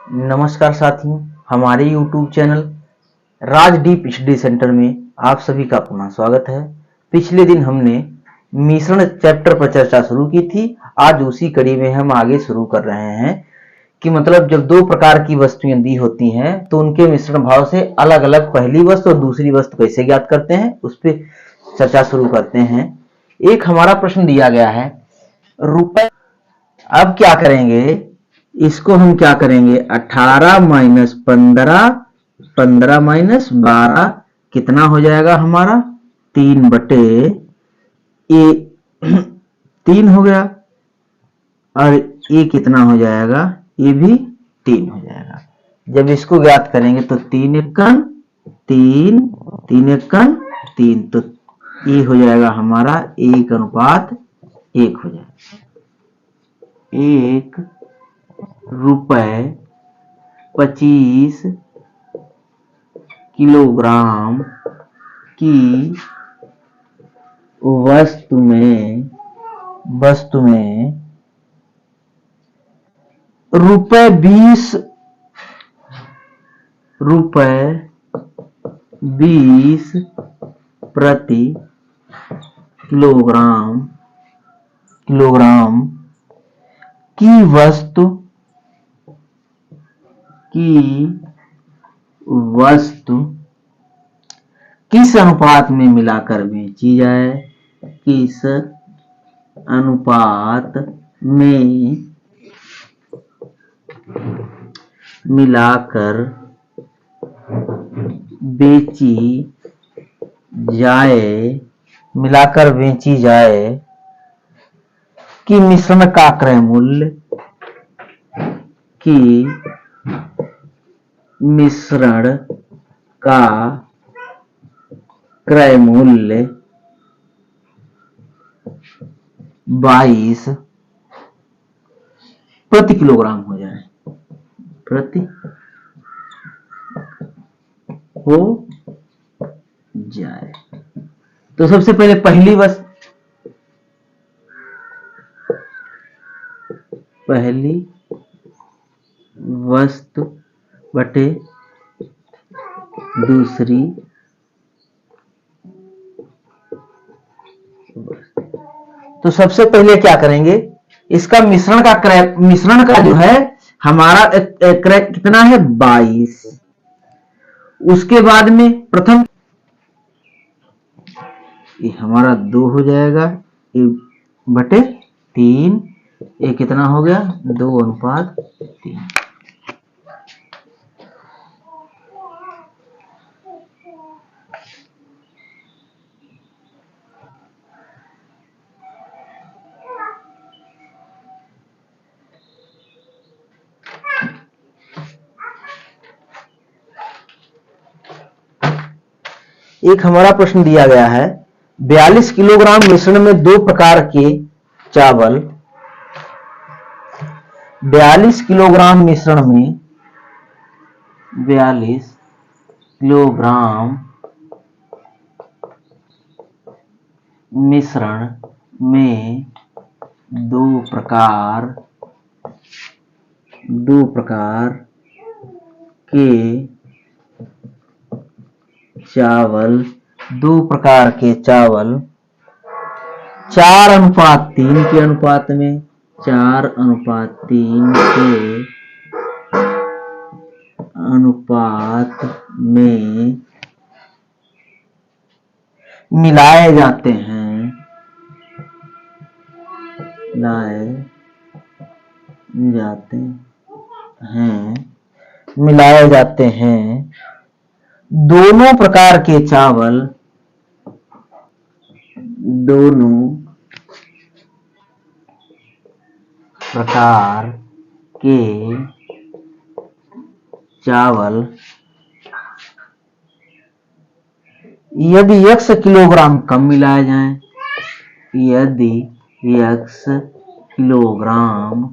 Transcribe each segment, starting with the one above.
नमस्कार साथियों, हमारे YouTube channel Rajdeep study centre में आप सभी का पुनः स्वागत है। पिछले दिन हमने मिश्रण चैप्टर पर चर्चा शुरू की थी। आज उसी कड़ी में हम आगे शुरू कर रहे हैं कि मतलब जब दो प्रकार की वस्तुएं दी होती हैं तो उनके मिश्रण भाव से अलग अलग पहली वस्तु और दूसरी वस्तु कैसे ज्ञात करते हैं, उस पर चर्चा शुरू करते हैं। एक हमारा प्रश्न दिया गया है रुपए। अब क्या करेंगे, इसको हम क्या करेंगे, 18 माइनस 15, 15 माइनस 12 कितना हो जाएगा हमारा 3 बटे ए 3 हो गया, और ये कितना हो जाएगा, ये भी 3 हो जाएगा। जब इसको ज्ञात करेंगे तो 3 एकन 3, 3 एकन 3, तो ये हो जाएगा हमारा 1:1 हो जाएगा। 1 रुपए 25 किलोग्राम की वस्तु में रुपए 20 प्रति किलोग्राम की वस्तु किस अनुपात में मिलाकर बेची जाए, किस अनुपात में मिलाकर बेची जाए कि मिश्रण का क्रय मूल्य, कि मिश्रण का क्रय मूल्य 22 प्रति किलोग्राम हो जाए, तो सबसे पहले पहली वस्तु बटे दूसरी तो सबसे पहले क्या करेंगे, इसका मिश्रण का जो है हमारा क्रय कितना है 22। उसके बाद में प्रथम ये हमारा 2 हो जाएगा, ये बटे 3, ये कितना हो गया 2:3। एक हमारा प्रश्न दिया गया है 42 किलोग्राम मिश्रण में दो प्रकार के चावल, 42 किलोग्राम मिश्रण में 42 किलोग्राम मिश्रण में दो प्रकार के चावल 4:3 के अनुपात में 4:3 के अनुपात में मिलाए जाते हैं। दोनों प्रकार के चावल यदि x किलोग्राम कम मिलाए जाएं, यदि x किलोग्राम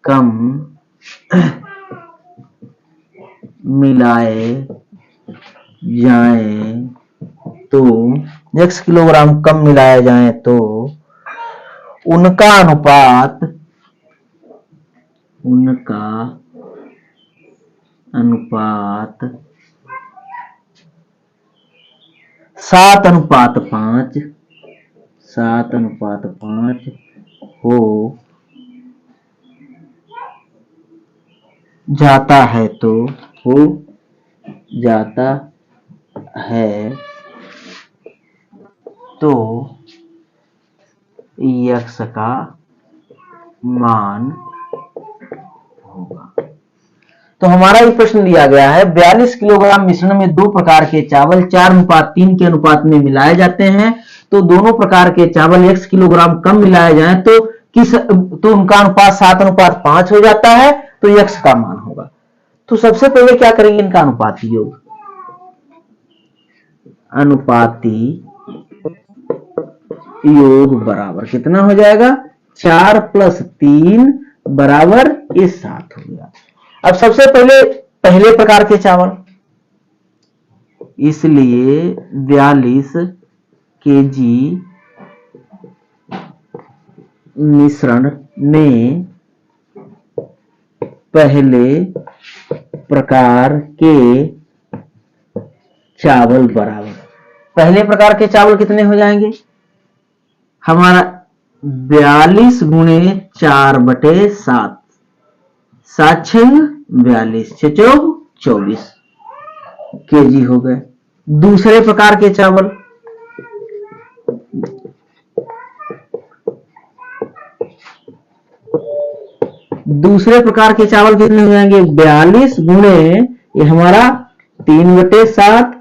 कम मिलाए जाएं तो उनका अनुपात 7:5, 7:5 हो जाता है हो जाता है तो x का मान होगा। तो हमारा ये प्रश्न दिया गया है 42 किलोग्राम मिश्रण में दो प्रकार के चावल 4:3 के अनुपात में मिलाए जाते हैं, तो दोनों प्रकार के चावल x किलोग्राम कम मिलाए जाएं तो उनका अनुपात 7:5 हो जाता है, तो x का मान होगा। तो सबसे पहले क्या करेंगे, इनका अनुपाती योग, अनुपाती योग बराबर कितना हो जाएगा, 4 + 3 बराबर ये 7 हो गया। अब सबसे पहले प्रकार के चावल, इसलिए 42 केजी मिश्रण में पहले प्रकार के चावल बराबर, पहले प्रकार के चावल कितने हो जाएंगे हमारा 42 × 4/7, 7 × 42, 6 × 24 केजी हो गए। दूसरे प्रकार के चावल, दूसरे प्रकार के चावल कितने हो जाएंगे, 42 × ये हमारा 3/7,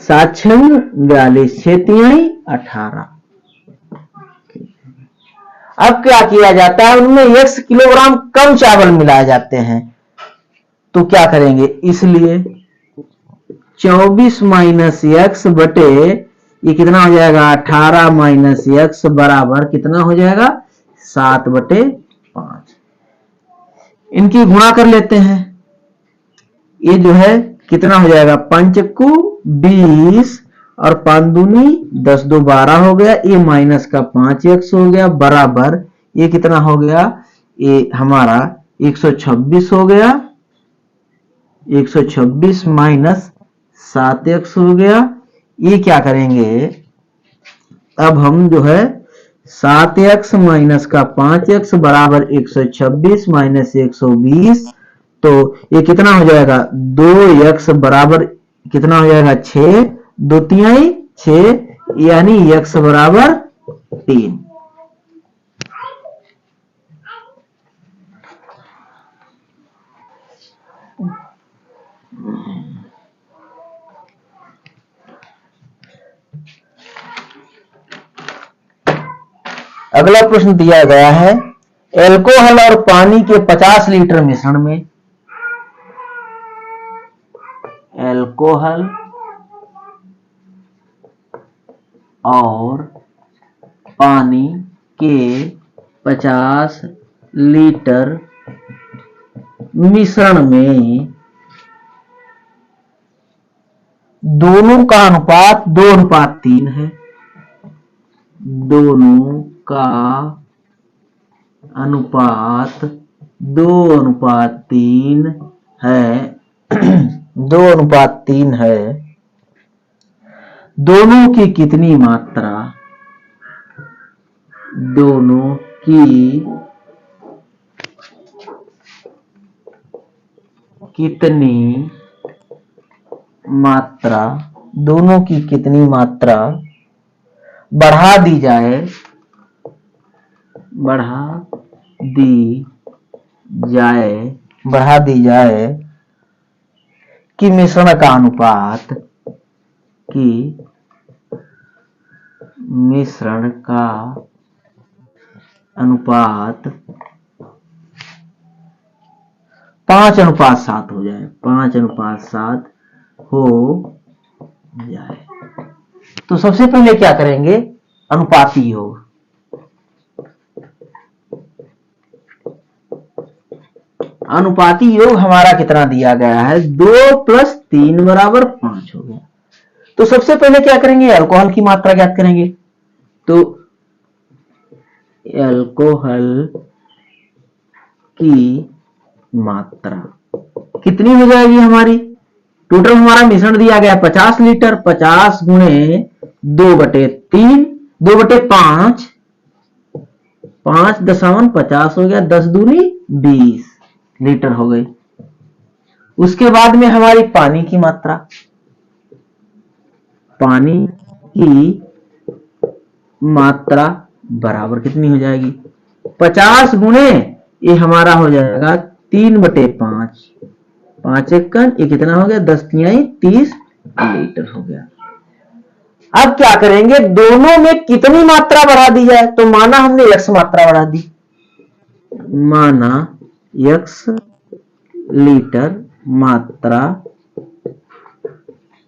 7 × 42, 6 × 18। अब क्या किया जाता है, उनमें x किलोग्राम कम चावल मिलाए जाते हैं, तो क्या करेंगे, इसलिए 24 - x बटे ये कितना हो जाएगा, 18 - x बराबर कितना हो जाएगा, 7/5। इनकी गुणा कर लेते हैं, ये जो है कितना हो जाएगा, 5 × 20 और 5 दूनी 10, 2 12 हो गया, ये माइनस का 5x हो गया बराबर ये कितना हो गया, ये हमारा 126 हो गया, 126 - 7x हो गया। ये क्या करेंगे, अब हम जो है 7x - का 5x बराबर 126 - 120, तो ये कितना हो जाएगा, 2x बराबर कितना हो जाएगा, 6, 2 तिहाई 6, यानी x बराबर 3। अगला प्रश्न दिया गया है, एल्कोहल और पानी के 50 लीटर मिश्रण में, एल्कोहल और पानी के 50 लीटर मिश्रण में दोनों का अनुपात 2:3 है, दोनों का अनुपात 2:3 है, 2:3 है। दोनों की कितनी मात्रा, दोनों की कितनी मात्रा, दोनों की कितनी मात्रा बढ़ा दी जाए, बढ़ा दी जाए कि मिश्रण का अनुपात, कि मिश्रण का अनुपात 5:7 हो जाए, 5:7 हो जाए। तो सबसे पहले क्या करेंगे, अनुपाती योग, अनुपाती योग हमारा कितना दिया गया है, 2 + 3 बराबर 5 हो गया। तो सबसे पहले क्या करेंगे, अल्कोहल की मात्रा ज्ञात करेंगे, तो अल्कोहल की मात्रा कितनी हो जाएगी हमारी? टोटल हमारा मिश्रण दिया गया 50 लीटर, 50 गुणे 2/3, 2/5, 5.50 हो गया, 10 दूनी 20 लीटर हो गई। उसके बाद में हमारी पानी की मात्रा, पानी की मात्रा बराबर कितनी हो जाएगी? 50 गुणे ये हमारा हो जाएगा 3/5, 5 एकन, ये कितना हो गया? 10 तिहाई 30 लीटर हो गया। अब क्या करेंगे, दोनों में कितनी मात्रा बढ़ा दी जाए? तो माना हमने x मात्रा बढ़ा दी, माना x लीटर मात्रा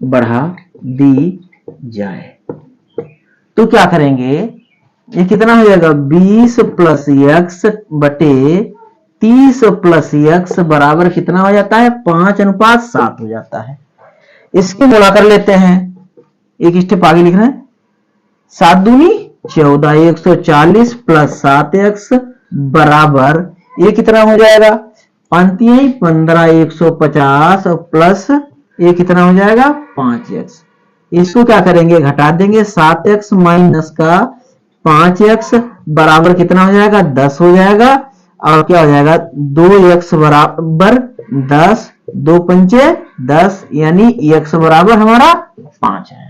बढ़ा दी जाए तो क्या करेंगे, ये कितना हो जाएगा? 20 प्लस x बटे 30 प्लस x बराबर कितना हो जाता है? 5:7 हो जाता है। इसकी गुणा कर लेते हैं, एक स्टेप आगे लिख रहे हैं। 7 दूनी 14, 140 प्लस 7x बराबर ये कितना हो जाएगा? 5×15 150 प्लस ये कितना हो जाएगा? 5x। इसको क्या करेंगे? घटा देंगे। 7x माइनस का 5x बराबर कितना हो जाएगा? 10 हो जाएगा। और क्या हो जाएगा? 2x बराबर 10, 2 पंचे 10, यानी x बराबर हमारा 5 है।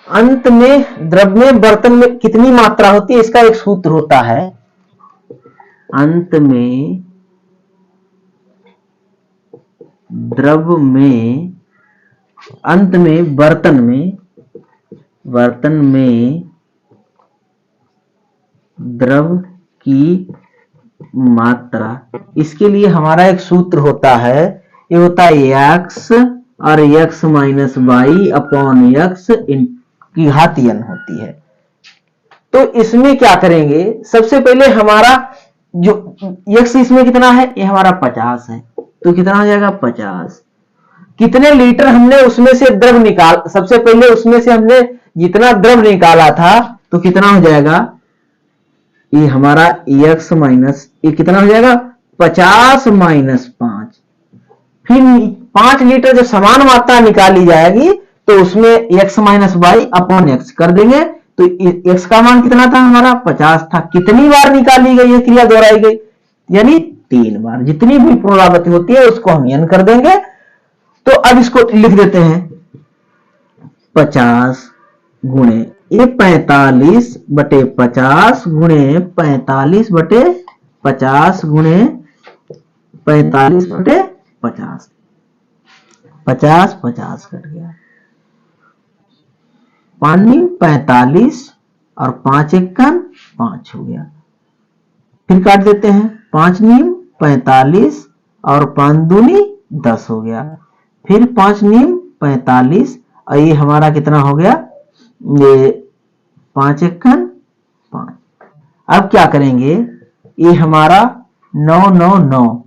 अंत में द्रव में बर्तन में कितनी मात्रा होती है, इसका एक सूत्र होता है। अंत में द्रव में, अंत में बर्तन में द्रव की मात्रा, इसके लिए हमारा एक सूत्र होता है, ये होता है x और x minus y upon x की घात n होती है। तो इसमें क्या करेंगे, सबसे पहले हमारा जो x इसमें कितना है, ये हमारा 50 है, तो कितना हो जाएगा? 50। कितने लीटर हमने उसमें से द्रव निकाल, सबसे पहले उसमें से हमने जितना द्रव निकाला था तो कितना हो जाएगा? ये हमारा x माइनस ये कितना हो जाएगा? 50 माइनस 5। फिर 5 लीटर जब समान मात्रा निकाली जाएगी तो उसमें x minus y upon x कर देंगे। तो x का मान कितना था हमारा? 50 था। कितनी बार निकाली गई है, क्रिया दोहराई गई, यानी 3 बार। जितनी भी पुनरावृत्ति होती है उसको हम n कर देंगे। तो अब इसको लिख देते हैं 50 गुणे ये 45 बटे 50 गुणे 45 बटे 50 गुणे 45 बटे 50, 50 50 कट गया। पानी 45 और 5 एकन 5 हो गया। फिर काट देते हैं, 5 नीम 45 और 5 दूनी 10 हो गया। फिर 5 नीम 45 और ये हमारा कितना हो गया? ये 5 एकन 5। अब क्या करेंगे, ये हमारा 999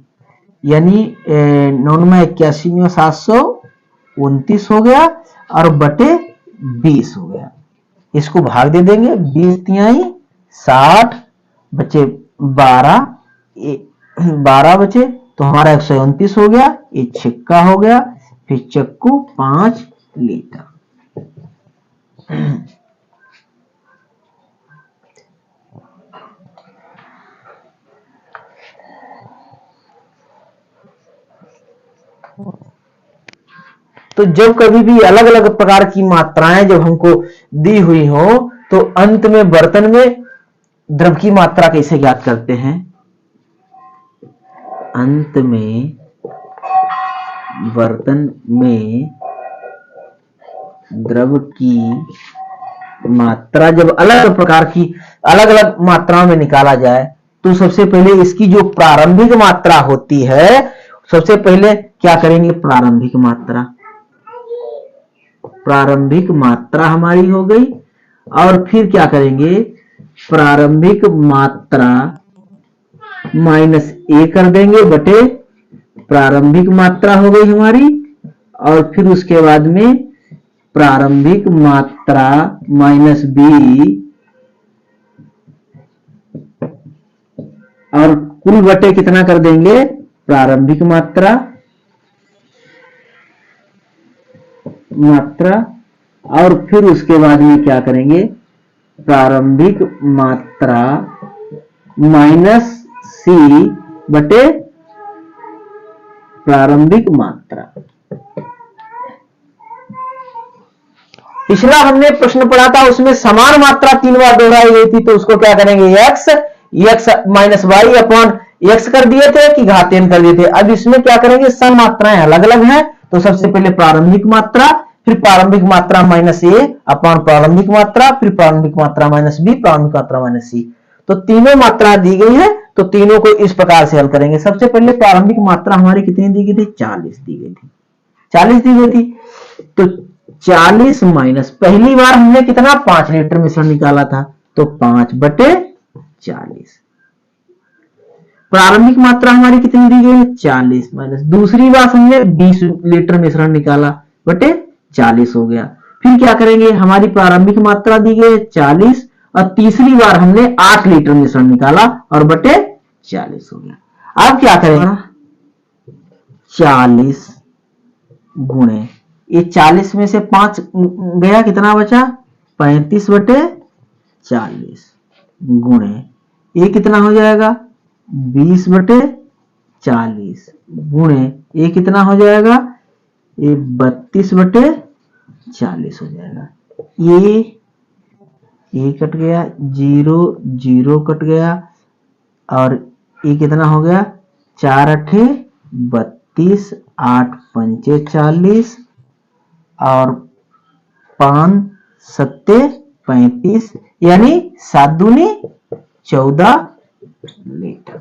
यानी 9 में 81 में 729 हो गया और बटे 20 हो गया। इसको भाग दे देंगे, 20 तिहाई 60 बचे 12 बचे तो हमारा 129 हो गया। ये छिक्का हो गया, फिर चक्कू 5 लीटर। तो जब कभी भी अलग अलग प्रकार की मात्राएं जब हमको दी हुई हो तो अंत में बर्तन में द्रव की मात्रा कैसे ज्ञात करते हैं? अंत में बर्तन में द्रव की मात्रा जब अलग प्रकार की अलग अलग मात्राओं में निकाला जाए तो सबसे पहले इसकी जो प्रारंभिक मात्रा होती है, सबसे पहले क्या करेंगे? प्रारंभिक मात्रा, प्रारंभिक मात्रा हमारी हो गई। और फिर क्या करेंगे? प्रारंभिक मात्रा माइनस ए कर देंगे बटे प्रारंभिक मात्रा हो गई हमारी। और फिर उसके बाद में प्रारंभिक मात्रा माइनस बी और कुल बटे कितना कर देंगे, प्रारंभिक मात्रा और फिर उसके बाद में क्या करेंगे, प्रारंभिक मात्रा माइनस सी बटे प्रारंभिक मात्रा। पिछला हमने प्रश्न पढ़ा था, उसमें समान मात्रा 3 बार दोहराई गई थी, तो उसको क्या करेंगे, x minus y upon x कर दिए थे कि घातेन कर दिए थे। अब इसमें क्या करेंगे, सम मात्राएं अलग अलग हैं, तो सबसे पहले प्रारंभिक मात्रा, फिर प्रारंभिक मात्रा माइनस ए अपॉन प्रारंभिक मात्रा, फिर प्रारंभिक मात्रा माइनस बी, प्रारंभिक मात्रा माइनस सी। तो तीनों मात्रा दी गई है, तो तीनों को इस प्रकार से हल करेंगे। सबसे पहले प्रारंभिक मात्रा हमारी कितनी दी गई थी, 40 दी गई थी, 40 दी गई थी। तो 40 माइनस, पहली बार हमने कितना 5 लीटर मिश्रण निकाला था, तो 5 बटे 40। प्रारंभिक मात्रा हमारी कितनी दी गई है, 40 माइनस दूसरी बार हमने 20 लीटर मिश्रण निकाला बटे 40 हो गया। फिर क्या करेंगे, हमारी प्रारंभिक मात्रा दी गई है 40 और तीसरी बार हमने 8 लीटर मिश्रण निकाला और बटे 40 हो गया। अब क्या करेंगे, 40 गुणे ये 40 में से 5 गया, कितना बचा 35 बटे 40 गुणे ये कितना हो जाएगा 20 बटे 40 गुणे ये कितना हो जाएगा, ये 32 बटे 40 हो जाएगा। ये कट गया, 0 0 कट गया और ये कितना हो गया, 4 अठे 32, 8 पंचे 40 और 5 सत्ते 35, यानी 7 दूनी 14 लीटर।